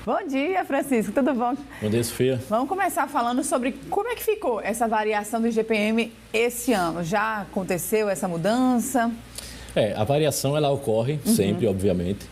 Bom dia, Francisco, tudo bom? Bom dia, Sofia. Vamos começar falando sobre como é que ficou essa variação do IGP-M esse ano. Já aconteceu essa mudança? A variação ela ocorre sempre, obviamente,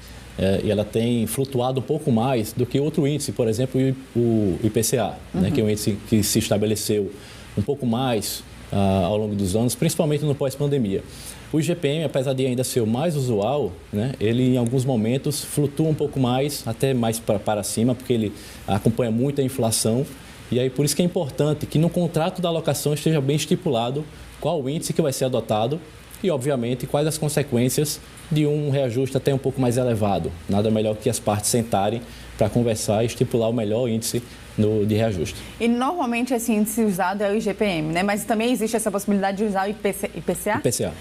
e ela tem flutuado um pouco mais do que outro índice, por exemplo, o IPCA, né, que é um índice que se estabeleceu um pouco mais ao longo dos anos, principalmente no pós-pandemia. O IGP-M, apesar de ainda ser o mais usual, né, ele em alguns momentos flutua um pouco mais, até mais para cima, porque ele acompanha muito a inflação. E aí por isso que é importante que no contrato da alocação esteja bem estipulado qual o índice que vai ser adotado e, obviamente, quais as consequências de um reajuste até um pouco mais elevado. Nada melhor que as partes sentarem para conversar e estipular o melhor índice de reajuste. E normalmente esse índice usado é o IGP-M, né? Mas também existe essa possibilidade de usar o IPCA? IPCA.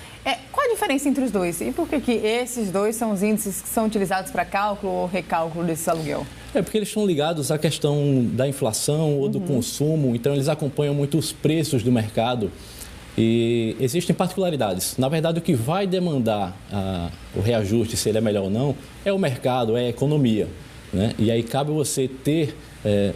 Qual a diferença entre os dois? E por que esses dois são os índices que são utilizados para cálculo ou recálculo desse aluguel? Porque eles estão ligados à questão da inflação ou do consumo, então eles acompanham muito os preços do mercado. E existem particularidades. Na verdade, o que vai demandar o reajuste, se ele é melhor ou não, é o mercado, é a economia, né? E aí cabe você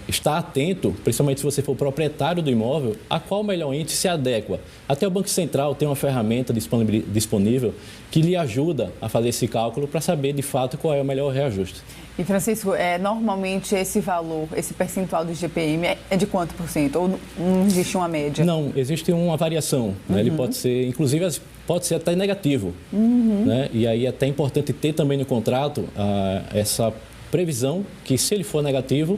estar atento, principalmente se você for proprietário do imóvel, a qual melhor índice se adequa. Até o Banco Central tem uma ferramenta disponível que lhe ajuda a fazer esse cálculo para saber, de fato, qual é o melhor reajuste. E, Francisco, normalmente esse valor, esse percentual do IGP-M é de quanto por cento? Ou não existe uma média? Não, existe uma variação. Né? Ele pode ser, inclusive, pode ser até negativo. Né? E aí é até importante ter também no contrato essa previsão que, se ele for negativo,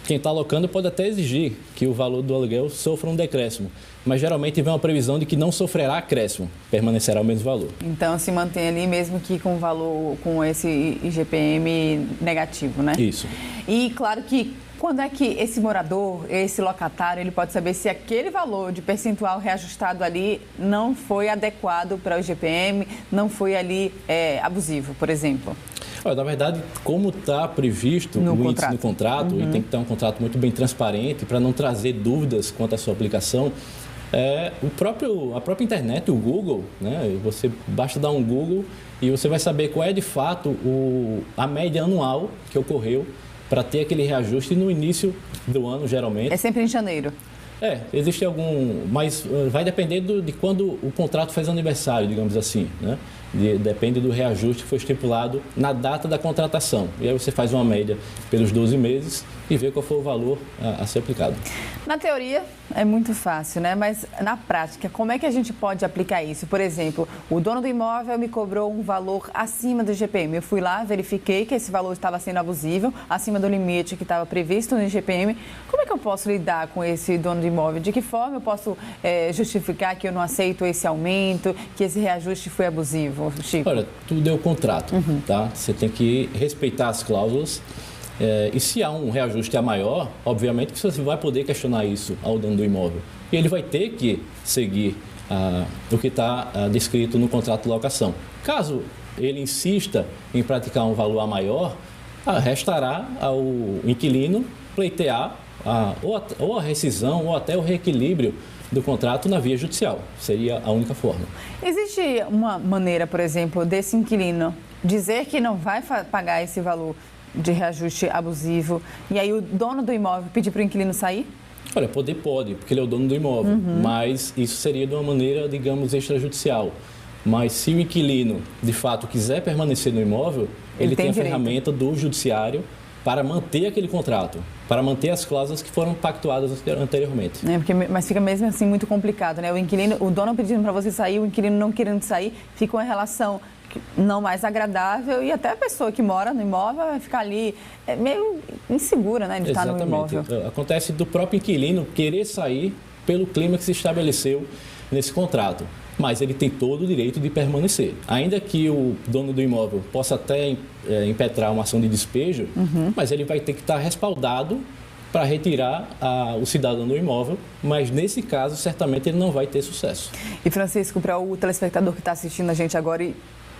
quem está alocando pode até exigir que o valor do aluguel sofra um decréscimo, mas geralmente vem uma previsão de que não sofrerá acréscimo, permanecerá o mesmo valor. Então se mantém ali mesmo que com o valor, com esse IGP-M negativo, né? Isso. E claro que quando é que esse morador, esse locatário, ele pode saber se aquele valor de percentual reajustado ali não foi adequado para o IGP-M, não foi ali abusivo, por exemplo? Na verdade, como está previsto no índice no contrato, e tem que estar um contrato muito bem transparente para não trazer dúvidas quanto à sua aplicação, a própria internet, o Google, né? Você basta dar um Google e você vai saber qual é de fato a média anual que ocorreu para ter aquele reajuste no início do ano, geralmente. É sempre em janeiro? Existe mas vai depender de quando o contrato faz aniversário, digamos assim, né? Depende do reajuste que foi estipulado na data da contratação. E aí você faz uma média pelos 12 meses e vê qual foi o valor a ser aplicado. Na teoria é muito fácil, né? Mas na prática, como é que a gente pode aplicar isso? Por exemplo, o dono do imóvel me cobrou um valor acima do IGP-M. Eu fui lá, verifiquei que esse valor estava sendo abusivo, acima do limite que estava previsto no IGP-M. Como é que eu posso lidar com esse dono do imóvel? De que forma eu posso justificar que eu não aceito esse aumento, que esse reajuste foi abusivo, Chico? Olha, tudo é o contrato, tá? Você tem que respeitar as cláusulas. E se há um reajuste maior, obviamente que você vai poder questionar isso ao dono do imóvel. E ele vai ter que seguir o que está descrito no contrato de locação. Caso ele insista em praticar um valor maior, restará ao inquilino pleitear ou a rescisão ou até o reequilíbrio do contrato na via judicial. Seria a única forma. Existe uma maneira, por exemplo, desse inquilino dizer que não vai pagar esse valor de reajuste abusivo e aí o dono do imóvel pedir para o inquilino sair? Olha, pode, porque ele é o dono do imóvel, mas isso seria de uma maneira, digamos, extrajudicial. Mas se o inquilino, de fato, quiser permanecer no imóvel, ele tem a ferramenta do judiciário para manter aquele contrato, para manter as cláusulas que foram pactuadas anteriormente. Mas fica mesmo assim muito complicado, né? O dono pedindo para você sair, o inquilino não querendo sair, fica uma relação não mais agradável e até a pessoa que mora no imóvel vai ficar ali meio insegura, né, de estar no imóvel. Acontece do próprio inquilino querer sair pelo clima que se estabeleceu nesse contrato, mas ele tem todo o direito de permanecer. Ainda que o dono do imóvel possa até impetrar uma ação de despejo, mas ele vai ter que estar respaldado para retirar o cidadão do imóvel, mas nesse caso certamente ele não vai ter sucesso. E Francisco, para o telespectador que está assistindo a gente agora e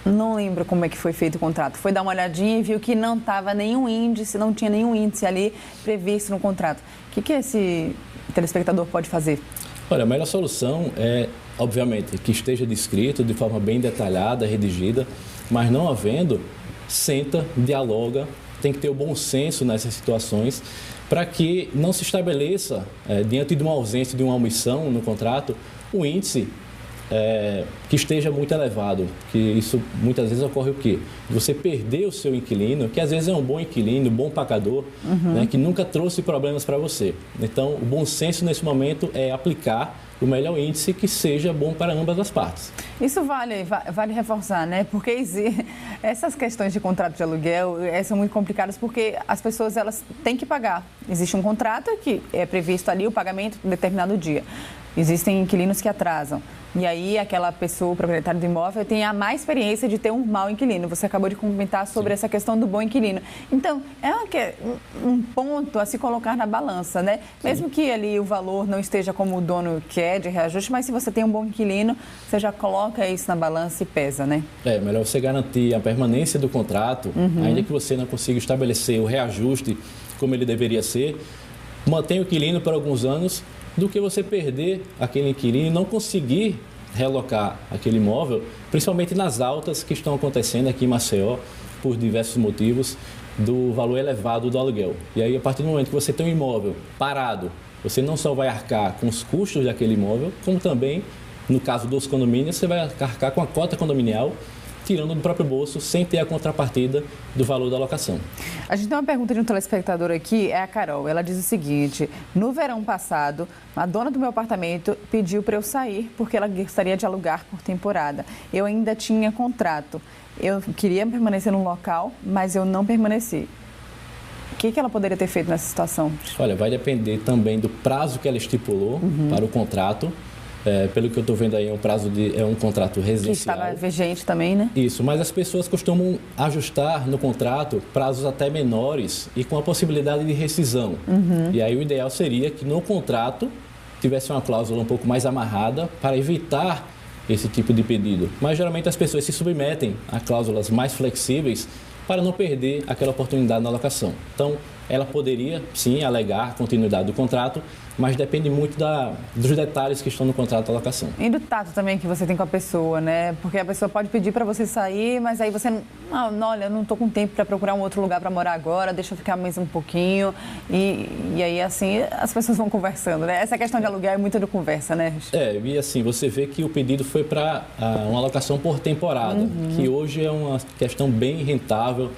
não lembro como é que foi feito o contrato, foi dar uma olhadinha e viu que não estava nenhum índice, não tinha nenhum índice ali previsto no contrato. O que esse telespectador pode fazer? Olha, a melhor solução é, obviamente, que esteja descrito de forma bem detalhada, redigida, mas não havendo, senta, dialoga tem que ter o bom senso nessas situações para que não se estabeleça, diante de uma ausência, de uma omissão no contrato, um índice que esteja muito elevado, que isso muitas vezes ocorre o quê? Você perder o seu inquilino, que às vezes é um bom inquilino, um bom pagador, né, que nunca trouxe problemas para você. Então, o bom senso nesse momento é aplicar o melhor índice que seja bom para ambas as partes. Isso vale reforçar, né? Porque essas questões de contrato de aluguel são muito complicadas porque as pessoas elas têm que pagar. Existe um contrato que é previsto ali o pagamento em determinado dia. Existem inquilinos que atrasam. E aí, aquela pessoa, o proprietário do imóvel, tem a má experiência de ter um mau inquilino. Você acabou de comentar sobre essa questão do bom inquilino. Então, é um ponto a se colocar na balança, né? Mesmo que ali o valor não esteja como o dono quer de reajuste, mas se você tem um bom inquilino, você já coloca isso na balança e pesa, né? Melhor você garantir a permanência do contrato, ainda que você não consiga estabelecer o reajuste como ele deveria ser, mantém o inquilino por alguns anos, do que você perder aquele inquilino e não conseguir relocar aquele imóvel, principalmente nas altas que estão acontecendo aqui em Maceió, por diversos motivos, do valor elevado do aluguel. E aí, a partir do momento que você tem um imóvel parado, você não só vai arcar com os custos daquele imóvel, como também, no caso dos condomínios, você vai arcar com a cota condominial, tirando do próprio bolso, sem ter a contrapartida do valor da locação. A gente tem uma pergunta de um telespectador aqui, é a Carol. Ela diz o seguinte: no verão passado, a dona do meu apartamento pediu para eu sair porque ela gostaria de alugar por temporada. Eu ainda tinha contrato. Eu queria permanecer no local, mas eu não permaneci. O que ela poderia ter feito nessa situação? Olha, vai depender também do prazo que ela estipulou para o contrato. Pelo que eu estou vendo aí, é um contrato residencial. Que estava vigente também, né? Isso, mas as pessoas costumam ajustar no contrato prazos até menores e com a possibilidade de rescisão. E aí o ideal seria que no contrato tivesse uma cláusula um pouco mais amarrada para evitar esse tipo de pedido. Mas geralmente as pessoas se submetem a cláusulas mais flexíveis para não perder aquela oportunidade na locação. Então, ela poderia, sim, alegar a continuidade do contrato, mas depende muito dos detalhes que estão no contrato da locação. E do tato também que você tem com a pessoa, né? Porque a pessoa pode pedir para você sair, mas aí você olha, eu não estou com tempo para procurar um outro lugar para morar agora, deixa eu ficar mais um pouquinho. E aí, assim, as pessoas vão conversando, né? Essa questão de aluguel é muito de conversa, né? E assim, você vê que o pedido foi para uma locação por temporada, que hoje é uma questão bem rentável.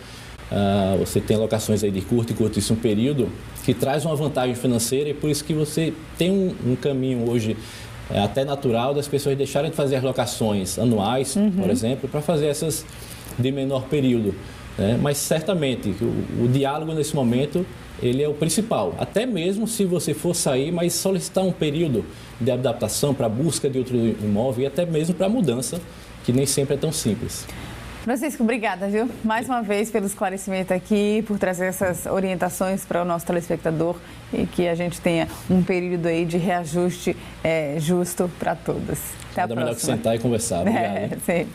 Você tem locações aí de curto e curtíssimo período que traz uma vantagem financeira e por isso que você tem um caminho hoje até natural das pessoas deixarem de fazer as locações anuais, por exemplo, para fazer essas de menor período, né? Mas certamente o diálogo nesse momento ele é o principal, até mesmo se você for sair, mas solicitar um período de adaptação para a busca de outro imóvel e até mesmo para a mudança, que nem sempre é tão simples. Francisco, obrigada, viu? Mais uma vez pelo esclarecimento aqui, por trazer essas orientações para o nosso telespectador e que a gente tenha um período aí de reajuste justo para todos. Até a próxima. Melhor que sentar e conversar. Obrigado. Sim.